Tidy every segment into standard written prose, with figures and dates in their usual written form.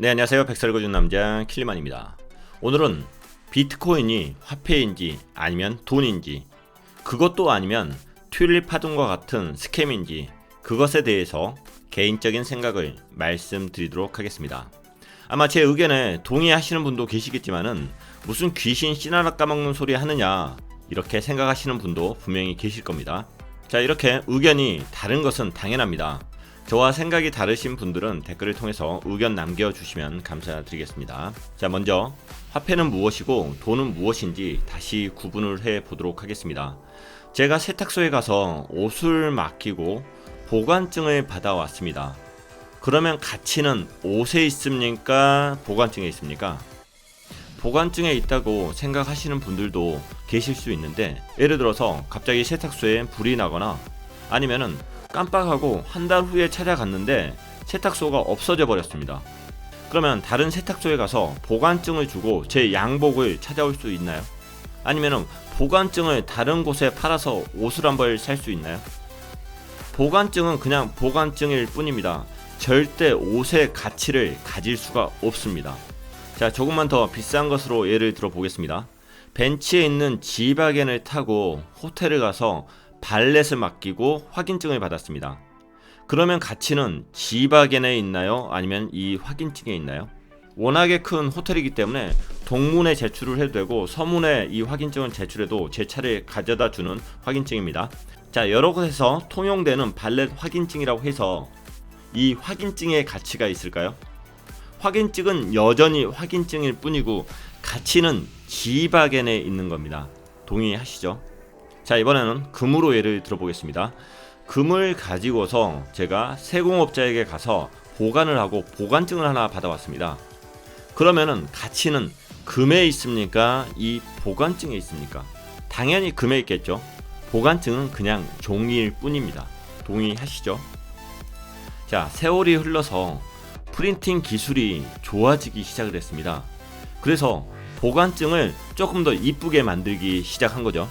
네, 안녕하세요. 백설 읽어준 남자 킬리만입니다. 오늘은 비트코인이 화폐인지 아니면 돈인지, 그것도 아니면 튤립 파동과 같은 스캠인지, 그것에 대해서 개인적인 생각을 말씀드리도록 하겠습니다. 아마 제 의견에 동의하시는 분도 계시겠지만은 무슨 귀신 씨나라 까먹는 소리 하느냐, 이렇게 생각하시는 분도 분명히 계실 겁니다. 자, 이렇게 의견이 다른 것은 당연합니다. 저와 생각이 다르신 분들은 댓글을 통해서 의견 남겨주시면 감사드리겠습니다. 자, 먼저 화폐는 무엇이고 돈은 무엇인지 다시 구분을 해 보도록 하겠습니다. 제가 세탁소에 가서 옷을 맡기고 보관증을 받아왔습니다. 그러면 가치는 옷에 있습니까? 보관증에 있습니까? 보관증에 있다고 생각하시는 분들도 계실 수 있는데, 예를 들어서 갑자기 세탁소에 불이 나거나 아니면은 깜빡하고 한 달 후에 찾아갔는데 세탁소가 없어져 버렸습니다. 그러면 다른 세탁소에 가서 보관증을 주고 제 양복을 찾아올 수 있나요? 아니면 보관증을 다른 곳에 팔아서 옷을 한 벌 살 수 있나요? 보관증은 그냥 보관증일 뿐입니다. 절대 옷의 가치를 가질 수가 없습니다. 자, 조금만 더 비싼 것으로 예를 들어 보겠습니다. 벤치에 있는 지바겐을 타고 호텔을 가서 발렛을 맡기고 확인증을 받았습니다. 그러면 가치는 지바겐에 있나요? 아니면 이 확인증에 있나요? 워낙에 큰 호텔이기 때문에 동문에 제출을 해도 되고 서문에 이 확인증을 제출해도 제 차를 가져다 주는 확인증입니다. 자, 여러 곳에서 통용되는 발렛 확인증이라고 해서 이 확인증의 가치가 있을까요? 확인증은 여전히 확인증일 뿐이고 가치는 지바겐에 있는 겁니다. 동의하시죠? 자, 이번에는 금으로 예를 들어보겠습니다. 금을 가지고서 제가 세공업자에게 가서 보관을 하고 보관증을 하나 받아왔습니다. 그러면은 가치는 금에 있습니까? 이 보관증에 있습니까? 당연히 금에 있겠죠. 보관증은 그냥 종이일 뿐입니다. 동의하시죠? 자, 세월이 흘러서 프린팅 기술이 좋아지기 시작을 했습니다. 그래서 보관증을 조금 더 이쁘게 만들기 시작한 거죠.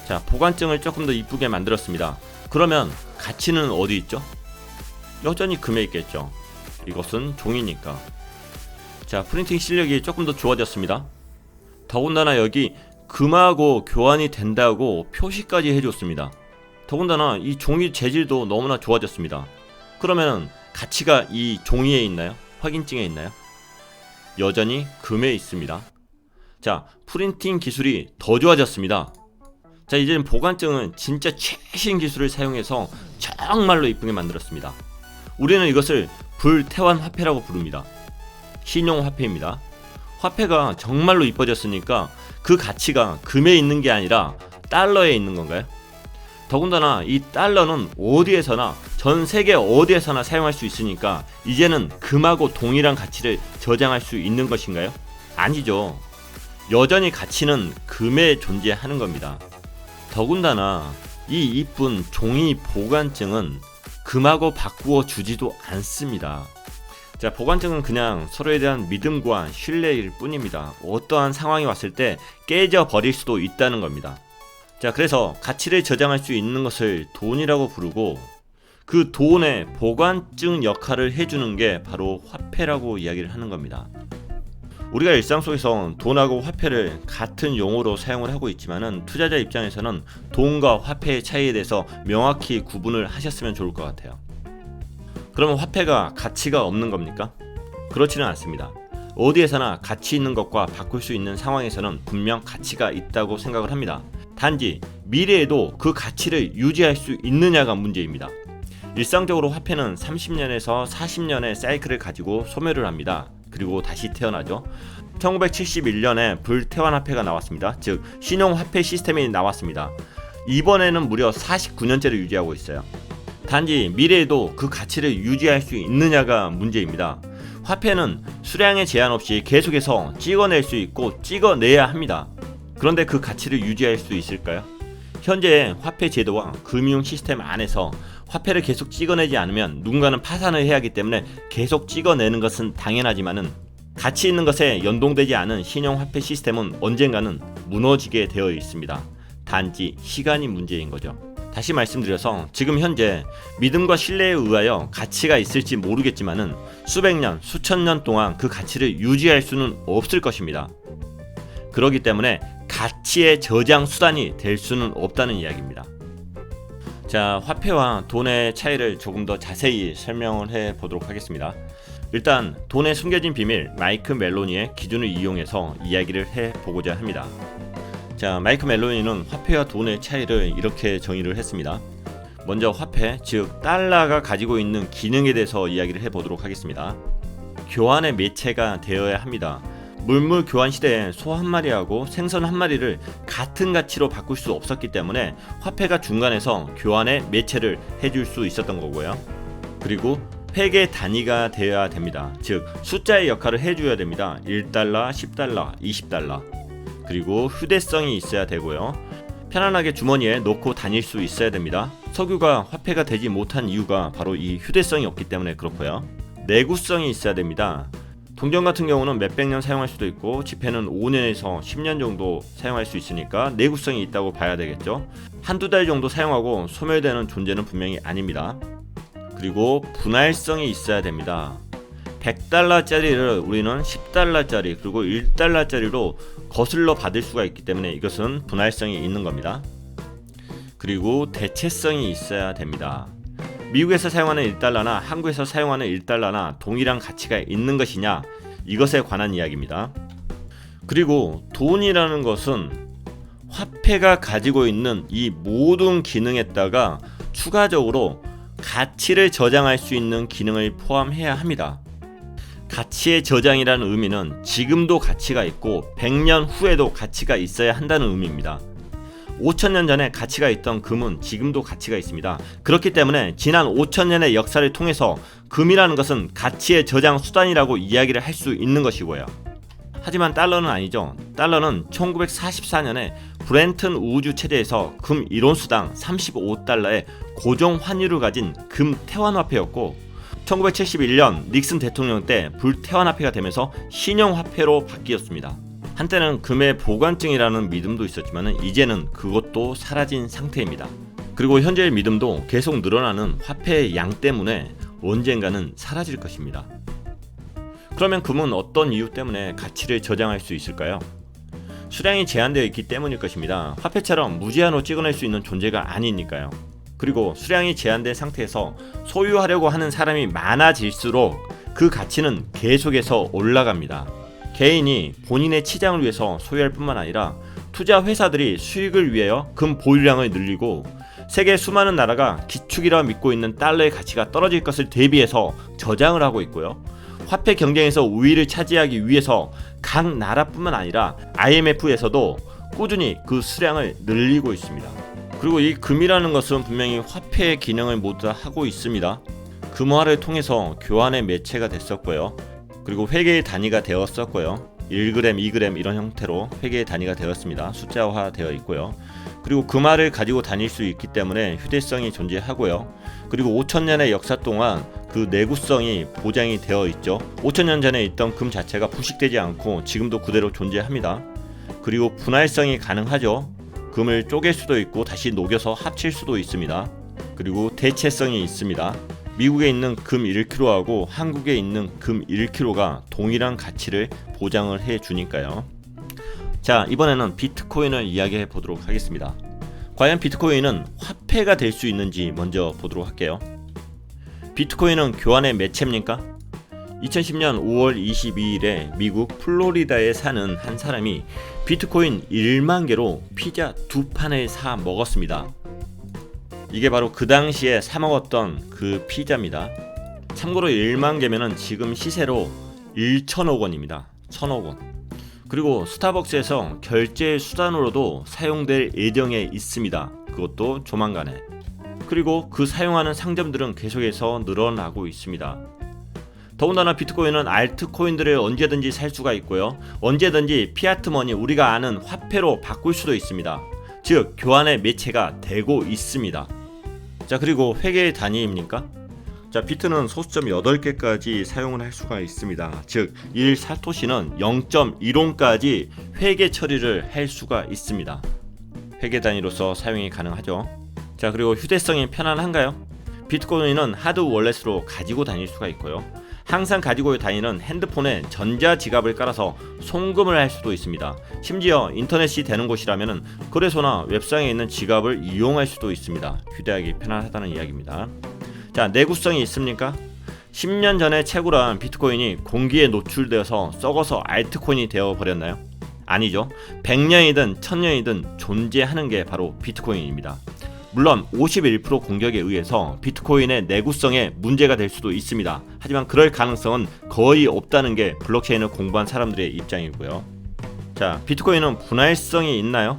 자, 보관증을 조금 더 이쁘게 만들었습니다. 그러면 가치는 어디 있죠? 여전히 금에 있겠죠. 이것은 종이니까. 자, 프린팅 실력이 조금 더 좋아졌습니다. 더군다나 여기 금하고 교환이 된다고 표시까지 해줬습니다. 더군다나 이 종이 재질도 너무나 좋아졌습니다. 그러면 가치가 이 종이에 있나요? 확인증에 있나요? 여전히 금에 있습니다. 자, 프린팅 기술이 더 좋아졌습니다. 자, 이제는 보관증은 진짜 최신 기술을 사용해서 정말로 이쁘게 만들었습니다. 우리는 이것을 불태환 화폐라고 부릅니다. 신용 화폐입니다. 화폐가 정말로 이뻐졌으니까 그 가치가 금에 있는 게 아니라 달러에 있는 건가요? 더군다나 이 달러는 어디에서나, 전 세계 어디에서나 사용할 수 있으니까 이제는 금하고 동일한 가치를 저장할 수 있는 것인가요? 아니죠. 여전히 가치는 금에 존재하는 겁니다. 더군다나 이 이쁜 종이 보관증은 금하고 바꾸어 주지도 않습니다. 자, 보관증은 그냥 서로에 대한 믿음과 신뢰일 뿐입니다. 어떠한 상황이 왔을 때 깨져 버릴 수도 있다는 겁니다. 자, 그래서 가치를 저장할 수 있는 것을 돈이라고 부르고, 그 돈의 보관증 역할을 해주는 게 바로 화폐라고 이야기를 하는 겁니다. 우리가 일상 속에서 돈하고 화폐를 같은 용어로 사용을 하고 있지만은 투자자 입장에서는 돈과 화폐의 차이에 대해서 명확히 구분을 하셨으면 좋을 것 같아요. 그러면 화폐가 가치가 없는 겁니까? 그렇지는 않습니다. 어디에서나 가치 있는 것과 바꿀 수 있는 상황에서는 분명 가치가 있다고 생각을 합니다. 단지 미래에도 그 가치를 유지할 수 있느냐가 문제입니다. 일상적으로 화폐는 30년에서 40년의 사이클을 가지고 소멸을 합니다. 그리고 다시 태어나죠. 1971년에 불태환 화폐가 나왔습니다. 즉 신용화폐 시스템이 나왔습니다. 이번에는 무려 49년째를 유지하고 있어요. 단지 미래에도 그 가치를 유지할 수 있느냐가 문제입니다. 화폐는 수량의 제한 없이 계속해서 찍어낼 수 있고 찍어내야 합니다. 그런데 그 가치를 유지할 수 있을까요? 현재의 화폐 제도와 금융 시스템 안에서 화폐를 계속 찍어내지 않으면 누군가는 파산을 해야 하기 때문에 계속 찍어내는 것은 당연하지만은 가치 있는 것에 연동되지 않은 신용화폐 시스템은 언젠가는 무너지게 되어 있습니다. 단지 시간이 문제인 거죠. 다시 말씀드려서 지금 현재 믿음과 신뢰에 의하여 가치가 있을지 모르겠지만은 수백 년, 수천 년 동안 그 가치를 유지할 수는 없을 것입니다. 그렇기 때문에 가치의 저장 수단이 될 수는 없다는 이야기입니다. 자, 화폐와 돈의 차이를 조금 더 자세히 설명을 해 보도록 하겠습니다. 일단 돈의 숨겨진 비밀 마이크 멜로니의 기준을 이용해서 이야기를 해 보고자 합니다. 자, 마이크 멜로니는 화폐와 돈의 차이를 이렇게 정의를 했습니다. 먼저 화폐, 즉 달러가 가지고 있는 기능에 대해서 이야기를 해보도록 하겠습니다. 교환의 매체가 되어야 합니다. 물물 교환 시대에 소 한 마리하고 생선 한 마리를 같은 가치로 바꿀 수 없었기 때문에 화폐가 중간에서 교환의 매체를 해줄 수 있었던 거고요. 그리고 획의 단위가 되어야 됩니다. 즉 숫자의 역할을 해줘야 됩니다. 1달러, 10달러, 20달러. 그리고 휴대성이 있어야 되고요. 편안하게 주머니에 넣고 다닐 수 있어야 됩니다. 석유가 화폐가 되지 못한 이유가 바로 이 휴대성이 없기 때문에 그렇고요. 내구성이 있어야 됩니다. 동전 같은 경우는 몇백 년 사용할 수도 있고 지폐는 5년에서 10년 정도 사용할 수 있으니까 내구성이 있다고 봐야 되겠죠. 한두 달 정도 사용하고 소멸되는 존재는 분명히 아닙니다. 그리고 분할성이 있어야 됩니다. 100달러짜리를 우리는 10달러짜리 그리고 1달러짜리로 거슬러 받을 수가 있기 때문에 이것은 분할성이 있는 겁니다. 그리고 대체성이 있어야 됩니다. 미국에서 사용하는 1달러나 한국에서 사용하는 1달러나 동일한 가치가 있는 것이냐, 이것에 관한 이야기입니다. 그리고 돈이라는 것은 화폐가 가지고 있는 이 모든 기능에다가 추가적으로 가치를 저장할 수 있는 기능을 포함해야 합니다. 가치의 저장이라는 의미는 지금도 가치가 있고 100년 후에도 가치가 있어야 한다는 의미입니다. 5000년 전에 가치가 있던 금은 지금도 가치가 있습니다. 그렇기 때문에 지난 5000년의 역사를 통해서 금이라는 것은 가치의 저장 수단이라고 이야기를 할 수 있는 것이고요. 하지만 달러는 아니죠. 달러는 1944년에 브렌튼 우주 체제에서 금 1온수당 35달러의 고정 환율을 가진 금 태환화폐였고 1971년 닉슨 대통령 때 불태환화폐가 되면서 신형화폐로 바뀌었습니다. 한때는 금의 보관증이라는 믿음도 있었지만 이제는 그것도 사라진 상태입니다. 그리고 현재의 믿음도 계속 늘어나는 화폐의 양 때문에 언젠가는 사라질 것입니다. 그러면 금은 어떤 이유 때문에 가치를 저장할 수 있을까요? 수량이 제한되어 있기 때문일 것입니다. 화폐처럼 무제한으로 찍어낼 수 있는 존재가 아니니까요. 그리고 수량이 제한된 상태에서 소유하려고 하는 사람이 많아질수록 그 가치는 계속해서 올라갑니다. 개인이 본인의 치장을 위해서 소유할 뿐만 아니라 투자 회사들이 수익을 위하여 금 보유량을 늘리고 세계 수많은 나라가 기축이라 믿고 있는 달러의 가치가 떨어질 것을 대비해서 저장을 하고 있고요. 화폐 경쟁에서 우위를 차지하기 위해서 각 나라뿐만 아니라 IMF에서도 꾸준히 그 수량을 늘리고 있습니다. 그리고 이 금이라는 것은 분명히 화폐의 기능을 모두 하고 있습니다. 금화를 통해서 교환의 매체가 됐었고요. 그리고 회계의 단위가 되었었고요. 1g, 2g 이런 형태로 회계의 단위가 되었습니다. 숫자화 되어 있고요. 그리고 금화를 가지고 다닐 수 있기 때문에 휴대성이 존재하고요. 그리고 5000년의 역사 동안 그 내구성이 보장이 되어 있죠. 5000년 전에 있던 금 자체가 부식되지 않고 지금도 그대로 존재합니다. 그리고 분할성이 가능하죠. 금을 쪼갤 수도 있고 다시 녹여서 합칠 수도 있습니다. 그리고 대체성이 있습니다. 미국에 있는 금 1kg하고 한국에 있는 금 1kg가 동일한 가치를 보장을 해주니까요. 자, 이번에는 비트코인을 이야기해 보도록 하겠습니다. 과연 비트코인은 화폐가 될 수 있는지 먼저 보도록 할게요. 비트코인은 교환의 매체입니까? 2010년 5월 22일에 미국 플로리다에 사는 한 사람이 비트코인 1만 개로 피자 2판을 사 먹었습니다. 이게 바로 그 당시에 사 먹었던 그 피자입니다. 참고로 1만 개면은 지금 시세로 1천억 원입니다. 1000억 원. 그리고 스타벅스에서 결제 수단으로도 사용될 예정에 있습니다. 그것도 조만간에. 그리고 그 사용하는 상점들은 계속해서 늘어나고 있습니다. 더군다나 비트코인은 알트코인들을 언제든지 살 수가 있고요. 언제든지 피아트머니, 우리가 아는 화폐로 바꿀 수도 있습니다. 즉 교환의 매체가 되고 있습니다. 자, 그리고 회계의 단위입니까? 자, 비트는 소수점 8개까지 사용을 할 수가 있습니다. 즉 1사토시는 0.1원까지 회계 처리를 할 수가 있습니다. 회계 단위로서 사용이 가능하죠. 자, 그리고 휴대성이 편안한가요? 비트코인은 하드 월렛으로 가지고 다닐 수가 있고요. 항상 가지고 다니는 핸드폰에 전자지갑을 깔아서 송금을 할 수도 있습니다. 심지어 인터넷이 되는 곳이라면 거래소나 웹상에 있는 지갑을 이용할 수도 있습니다. 휴대하기 편안하다는 이야기입니다. 자, 내구성이 있습니까? 10년 전에 채굴한 비트코인이 공기에 노출되어서 썩어서 알트코인이 되어버렸나요? 아니죠. 100년이든 1000년이든 존재하는 게 바로 비트코인입니다. 물론 51% 공격에 의해서 비트코인의 내구성에 문제가 될 수도 있습니다. 하지만 그럴 가능성은 거의 없다는 게 블록체인을 공부한 사람들의 입장이고요. 자, 비트코인은 분할성이 있나요?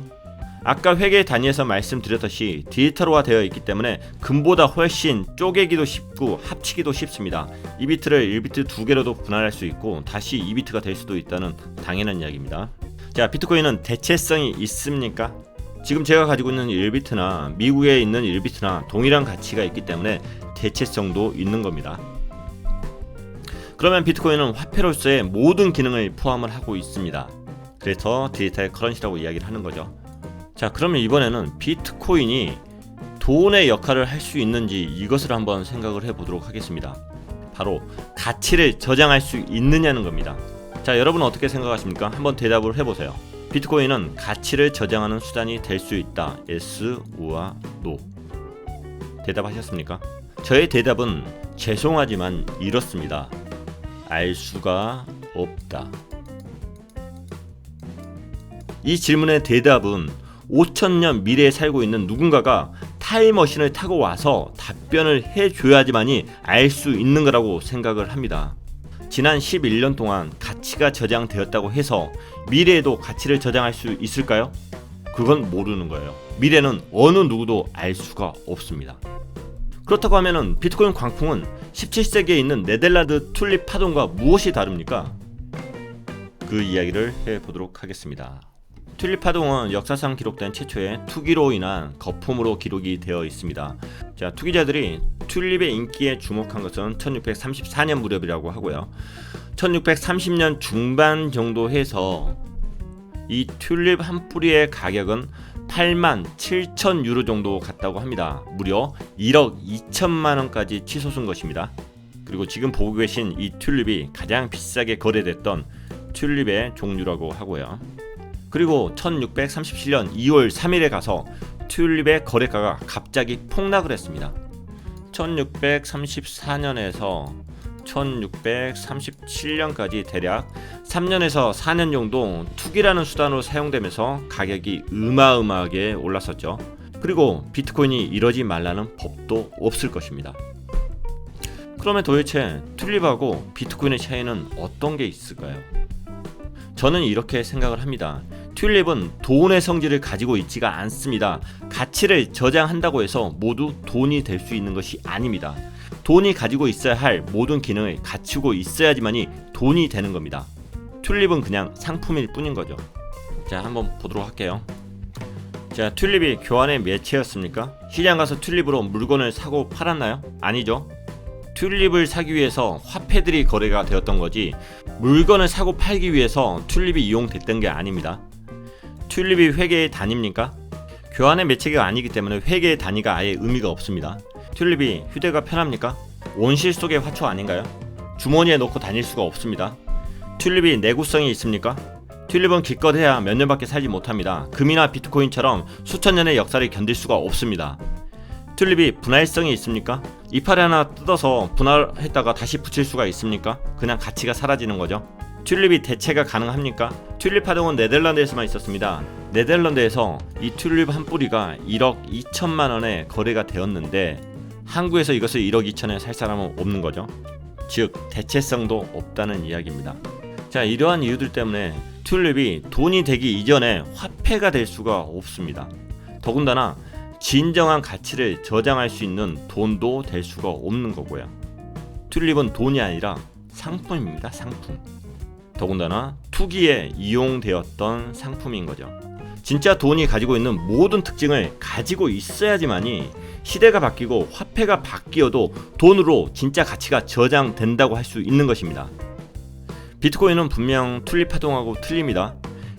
아까 회계 단위에서 말씀드렸듯이 디지털화 되어 있기 때문에 금보다 훨씬 쪼개기도 쉽고 합치기도 쉽습니다. 2비트를 1비트 2개로도 분할할 수 있고 다시 2비트가 될 수도 있다는 당연한 이야기입니다. 자, 비트코인은 대체성이 있습니까? 지금 제가 가지고 있는 1비트나 미국에 있는 1비트나 동일한 가치가 있기 때문에 대체성도 있는 겁니다. 그러면 비트코인은 화폐로서의 모든 기능을 포함을 하고 있습니다. 그래서 디지털 커런시라고 이야기를 하는 거죠. 자, 그러면 이번에는 비트코인이 돈의 역할을 할 수 있는지 이것을 한번 생각을 해보도록 하겠습니다. 바로 가치를 저장할 수 있느냐는 겁니다. 자, 여러분은 어떻게 생각하십니까? 한번 대답을 해보세요. 비트코인은 가치를 저장하는 수단이 될 수 있다. yes, 우와, no. 대답하셨습니까? 저의 대답은 죄송하지만 이렇습니다. 알 수가 없다. 이 질문의 대답은 5000년 미래에 살고 있는 누군가가 타임머신을 타고 와서 답변을 해줘야지만이 알 수 있는 거라고 생각을 합니다. 지난 11년 동안 가치가 저장되었다고 해서 미래에도 가치를 저장할 수 있을까요? 그건 모르는 거예요. 미래는 어느 누구도 알 수가 없습니다. 그렇다고 하면은 비트코인 광풍은 17세기에 있는 네덜란드 튤립 파동과 무엇이 다릅니까? 그 이야기를 해보도록 하겠습니다. 튤립 파동은 역사상 기록된 최초의 투기로 인한 거품으로 기록이 되어 있습니다. 자, 투기자들이 튤립의 인기에 주목한 것은 1634년 무렵이라고 하고요. 1630년 중반 정도 해서 이 튤립 한 뿌리의 가격은 87,000 유로 정도 갔다고 합니다. 무려 1억 2천만 원까지 치솟은 것입니다. 그리고 지금 보고 계신 이 튤립이 가장 비싸게 거래됐던 튤립의 종류라고 하고요. 그리고 1637년 2월 3일에 가서 튤립의 거래가가 갑자기 폭락을 했습니다. 1634년에서 1637년까지 대략 3년에서 4년 정도 투기라는 수단으로 사용되면서 가격이 어마어마하게 올랐었죠. 그리고 비트코인이 이러지 말라는 법도 없을 것입니다. 그러면 도대체 튤립하고 비트코인의 차이는 어떤 게 있을까요? 저는 이렇게 생각을 합니다. 튤립은 돈의 성질을 가지고 있지가 않습니다. 가치를 저장한다고 해서 모두 돈이 될 수 있는 것이 아닙니다. 돈이 가지고 있어야 할 모든 기능을 갖추고 있어야지만이 돈이 되는 겁니다. 튤립은 그냥 상품일 뿐인 거죠. 자, 한번 보도록 할게요. 자, 튤립이 교환의 매체였습니까? 시장 가서 튤립으로 물건을 사고 팔았나요? 아니죠. 튤립을 사기 위해서 화폐들이 거래가 되었던 거지 물건을 사고 팔기 위해서 튤립이 이용됐던 게 아닙니다. 튤립이 회계의 단위입니까? 교환의 매체가 아니기 때문에 회계의 단위가 아예 의미가 없습니다. 튤립이 휴대가 편합니까? 온실 속의 화초 아닌가요? 주머니에 넣고 다닐 수가 없습니다. 튤립이 내구성이 있습니까? 튤립은 기껏해야 몇 년밖에 살지 못합니다. 금이나 비트코인처럼 수천 년의 역사를 견딜 수가 없습니다. 튤립이 분할성이 있습니까? 이파리 하나 뜯어서 분할했다가 다시 붙일 수가 있습니까? 그냥 가치가 사라지는 거죠. 튤립이 대체가 가능합니까? 튤립 파동은 네덜란드에서만 있었습니다. 네덜란드에서 이 튤립 한 뿌리가 1억 2천만 원에 거래가 되었는데 한국에서 이것을 1억 2천에 살 사람은 없는 거죠. 즉 대체성도 없다는 이야기입니다. 자, 이러한 이유들 때문에 튤립이 돈이 되기 이전에 화폐가 될 수가 없습니다. 더군다나 진정한 가치를 저장할 수 있는 돈도 될 수가 없는 거고요. 튤립은 돈이 아니라 상품입니다. 상품. 더군다나 투기에 이용되었던 상품인 거죠. 진짜 돈이 가지고 있는 모든 특징을 가지고 있어야지만이 시대가 바뀌고 화폐가 바뀌어도 돈으로 진짜 가치가 저장된다고 할 수 있는 것입니다. 비트코인은 분명 튤립 파동하고 틀립니다.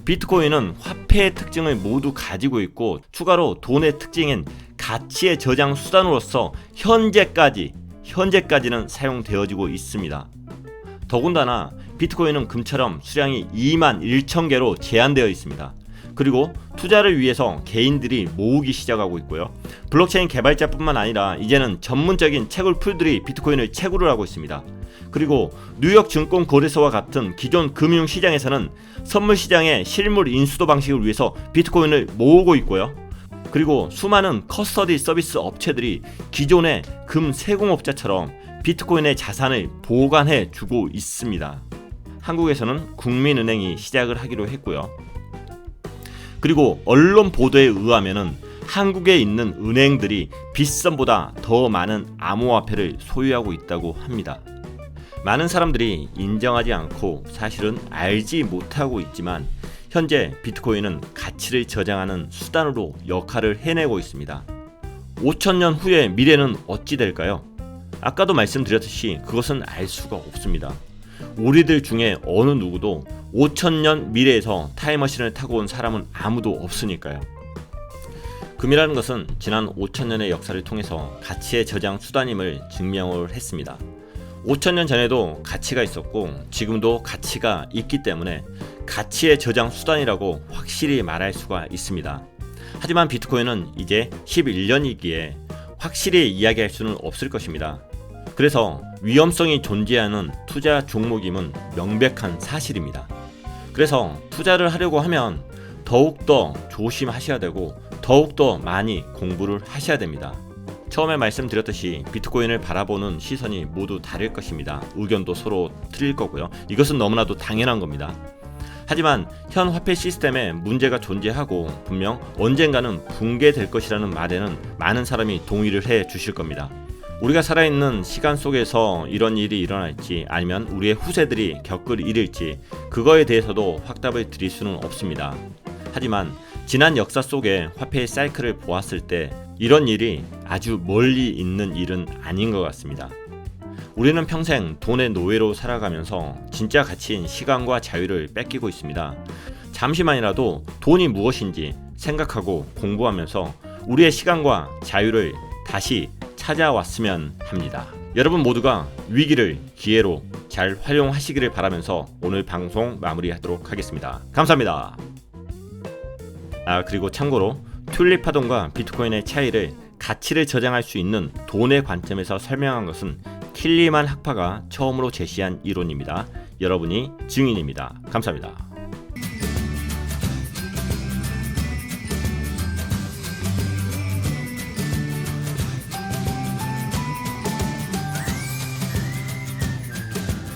비트코인은 화폐의 특징을 모두 가지고 있고 추가로 돈의 특징인 가치의 저장 수단으로서 현재까지는 사용되어지고 있습니다. 더군다나 비트코인은 금처럼 수량이 21,000개로 제한되어 있습니다. 그리고 투자를 위해서 개인들이 모으기 시작하고 있고요. 블록체인 개발자뿐만 아니라 이제는 전문적인 채굴 풀들이 비트코인을 채굴을 하고 있습니다. 그리고 뉴욕 증권거래소와 같은 기존 금융시장에서는 선물시장의 실물 인수도 방식을 위해서 비트코인을 모으고 있고요. 그리고 수많은 커스터디 서비스 업체들이 기존의 금 세공업자처럼 비트코인의 자산을 보관해 주고 있습니다. 한국에서는 국민은행이 시작을 하기로 했고요. 그리고 언론 보도에 의하면은 한국에 있는 은행들이 빗썸보다 더 많은 암호화폐를 소유하고 있다고 합니다. 많은 사람들이 인정하지 않고 사실은 알지 못하고 있지만 현재 비트코인은 가치를 저장하는 수단으로 역할을 해내고 있습니다. 5,000년 후의 미래는 어찌 될까요? 아까도 말씀드렸듯이 그것은 알 수가 없습니다. 우리들 중에 어느 누구도 5,000년 미래에서 타임머신을 타고 온 사람은 아무도 없으니까요. 금이라는 것은 지난 5,000년의 역사를 통해서 가치의 저장 수단임을 증명을 했습니다. 5,000년 전에도 가치가 있었고 지금도 가치가 있기 때문에 가치의 저장 수단이라고 확실히 말할 수가 있습니다. 하지만 비트코인은 이제 11년이기에 확실히 이야기할 수는 없을 것입니다. 그래서 위험성이 존재하는 투자 종목임은 명백한 사실입니다. 그래서 투자를 하려고 하면 더욱더 조심하셔야 되고 더욱더 많이 공부를 하셔야 됩니다. 처음에 말씀드렸듯이 비트코인을 바라보는 시선이 모두 다를 것입니다. 의견도 서로 틀릴 거고요. 이것은 너무나도 당연한 겁니다. 하지만 현 화폐 시스템에 문제가 존재하고 분명 언젠가는 붕괴될 것이라는 말에는 많은 사람이 동의를 해 주실 겁니다. 우리가 살아있는 시간 속에서 이런 일이 일어날지 아니면 우리의 후세들이 겪을 일일지 그거에 대해서도 확답을 드릴 수는 없습니다. 하지만 지난 역사 속에 화폐의 사이클을 보았을 때 이런 일이 아주 멀리 있는 일은 아닌 것 같습니다. 우리는 평생 돈의 노예로 살아가면서 진짜 가치인 시간과 자유를 뺏기고 있습니다. 잠시만이라도 돈이 무엇인지 생각하고 공부하면서 우리의 시간과 자유를 다시 찾아왔으면 합니다. 여러분 모두가 위기를 기회로 잘 활용하시기를 바라면서 오늘 방송 마무리하도록 하겠습니다. 감사합니다. 그리고 참고로 튤립 파동과 비트코인의 차이를 가치를 저장할 수 있는 돈의 관점에서 설명한 것은 킬리만 학파가 처음으로 제시한 이론입니다. 여러분이 증인입니다. 감사합니다.